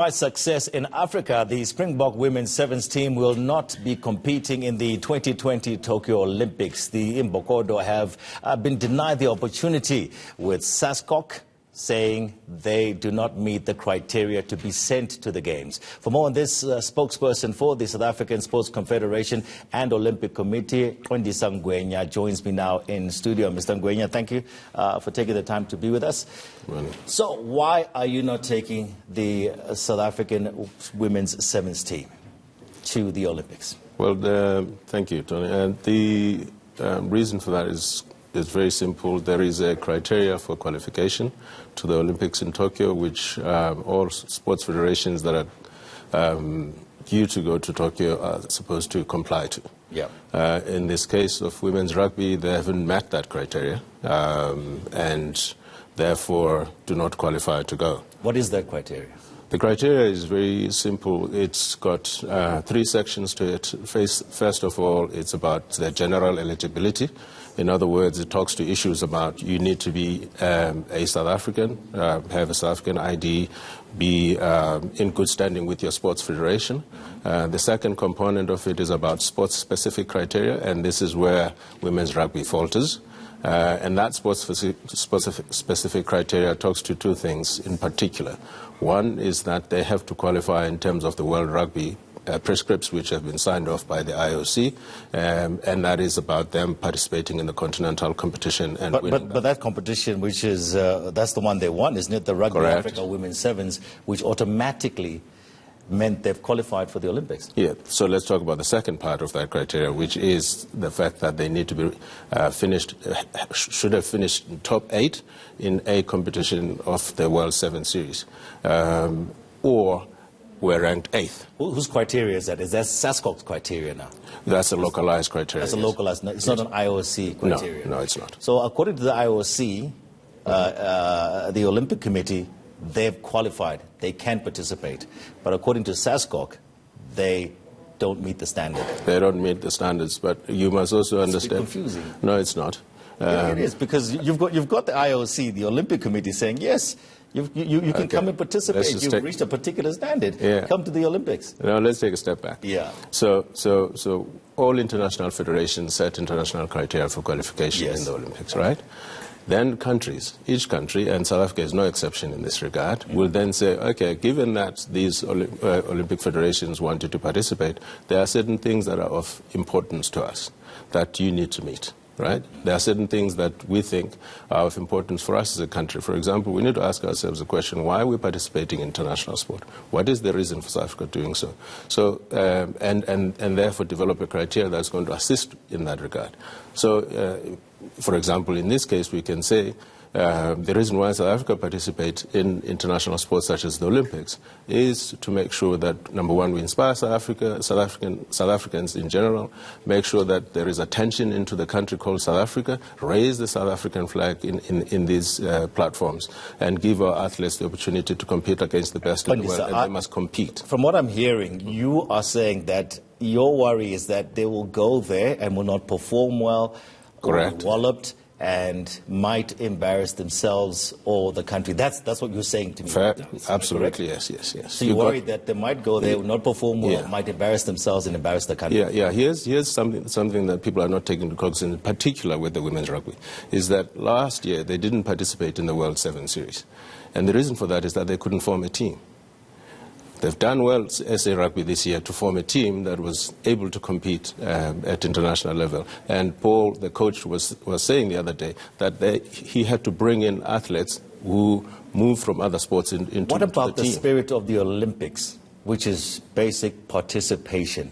By success in Africa, the Springbok women's sevens team will not be competing in the 2020 Tokyo Olympics. The Imbokodo have been denied the opportunity, with SASCOC saying they do not meet the criteria to be sent to the Games. For more on this, spokesperson for the South African Sports Confederation and Olympic Committee, Qondisa Ngwenya, joins me now in studio. Mr. Ngwenya, thank you for taking the time to be with us. So why are you not taking the South African women's sevens team to the Olympics? Well, thank you, Tony. And the reason for that is very simple. There is a criteria for qualification to the Olympics in Tokyo, which all sports federations that are due to go to Tokyo are supposed to comply to. Yeah. In this case of women's rugby, they haven't met that criteria and therefore do not qualify to go. What is that criteria? The criteria is very simple. It's got three sections to it. First of all, it's about the general eligibility. In other words, it talks to issues about you need to be a South African, have a South African ID, be in good standing with your sports federation. The second component of it is about sports-specific criteria, and this is where women's rugby falters. And that sports-specific criteria talks to two things in particular. One is that they have to qualify in terms of the World Rugby prescripts which have been signed off by the IOC, and that is about them participating in the continental competition and winning. But that competition, which is, that's the one they won, isn't it? The Rugby Correct. Africa Women's Sevens, which automatically meant they've qualified for the Olympics. Yeah, so let's talk about the second part of that criteria, which is the fact that they need to be should have finished top 8 in a competition of the World 7 Series, or were ranked 8th. Whose criteria is that? Is that SASCOC's criteria now? That's a localized criteria. That's a localized, it's not an IOC criteria. No, it's not. So according to the IOC, the Olympic Committee, they've qualified, they can participate. But according to SASCOC, they don't meet the standard. They don't meet the standards, but you must also understand. It's confusing. No, it's not. Yeah, it is, because you've got the IOC, the Olympic Committee, saying, yes, you can come and participate. You've reached a particular standard. Yeah. Come to the Olympics. Now, let's take a step back. Yeah. So all international federations set international criteria for qualification in the Olympics, right? Then countries, each country, and South Africa is no exception in this regard, will then say, okay, given that these Olympic federations wanted to participate, there are certain things that are of importance to us that you need to meet. Right? There are certain things that we think are of importance for us as a country. For example, we need to ask ourselves the question, why are we participating in international sport? What is the reason for South Africa doing so? So, and therefore develop a criteria that's going to assist in that regard. So, for example, in this case, we can say the reason why South Africa participates in international sports such as the Olympics is to make sure that, number one, we inspire South Africans in general, make sure that there is attention into the country called South Africa, raise the South African flag in these platforms, and give our athletes the opportunity to compete against the best in the world, and they must compete. From what I'm hearing, you are saying that your worry is that they will go there and will not perform well, correct, or walloped, and might embarrass themselves or the country. That's what you're saying to me. Fair, absolutely, yes. So you're worried that they might go there, will not perform well, might embarrass themselves and embarrass the country. Yeah. Here's something that people are not taking into consideration, in particular with the women's rugby, is that last year they didn't participate in the World 7 Series. And the reason for that is that they couldn't form a team. They've done well, SA Rugby, this year to form a team that was able to compete at international level. And Paul, the coach, was saying the other day that he had to bring in athletes who move from other sports into the team. What about the spirit of the Olympics, which is basic participation?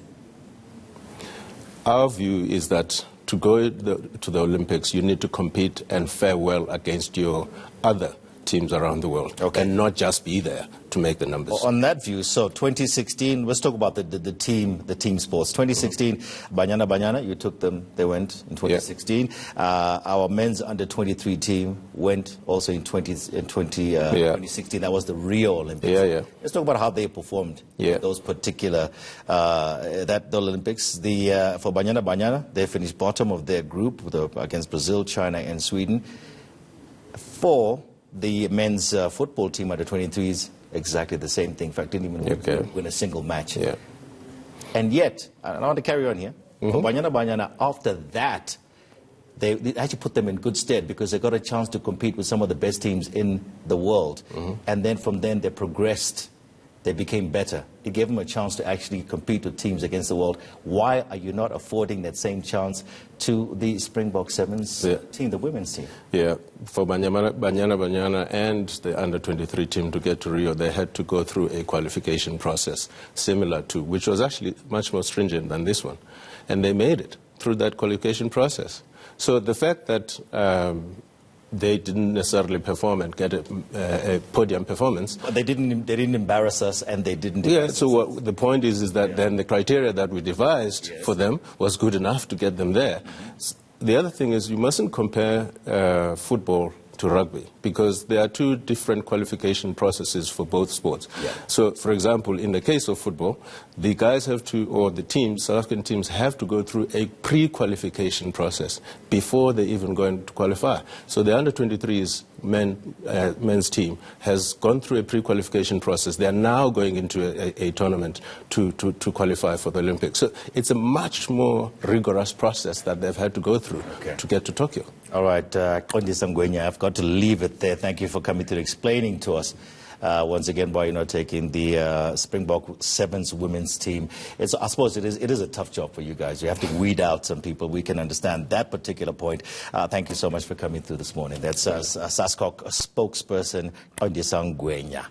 Our view is that to go to the Olympics, you need to compete and fare well against your other teams around the world, and not just be there to make the numbers. On that view, so 2016, let's talk about the team sports. 2016, Banyana, you took them, they went in 2016. Our men's under-23 team went also in 2016. That was the Rio Olympics. Let's talk about how they performed in those particular the Olympics. For Banyana, they finished bottom of their group against Brazil, China, and Sweden. For the men's football team under 23s, exactly the same thing. In fact, didn't even win a single match. Yeah. And yet, I want to carry on here. Banyana, after that, they actually put them in good stead because they got a chance to compete with some of the best teams in the world. And then from then they progressed. They became better. It gave them a chance to actually compete with teams against the world. Why are you not affording that same chance to the Springbok Sevens team, the women's team? Yeah, for Banyana and the under-23 team to get to Rio, they had to go through a qualification process similar to, which was actually much more stringent than this one. And they made it through that qualification process. So the fact that they didn't necessarily perform and get a podium performance. But they didn't embarrass us, and they didn't. Yeah. So what the point is that then the criteria that we devised for them was good enough to get them there. The other thing is you mustn't compare football to rugby because there are two different qualification processes for both sports. So, for example, in the case of football, the guys have to, or the teams, South African teams, have to go through a pre-qualification process before they even go into qualify. So the under-23s men's team has gone through a pre-qualification process. They are now going into a tournament to qualify for the Olympics. So it's a much more rigorous process that they've had to go through to get to Tokyo. All right, Qondisa Ngwenya, I've got to leave it there. Thank you for coming to explaining to us once again why you're not taking the Springbok Sevens women's team. I suppose it is a tough job for you guys. You have to weed out some people. We can understand that particular point. Thank you so much for coming through this morning. That's SASCOC spokesperson Qondisa Ngwenya.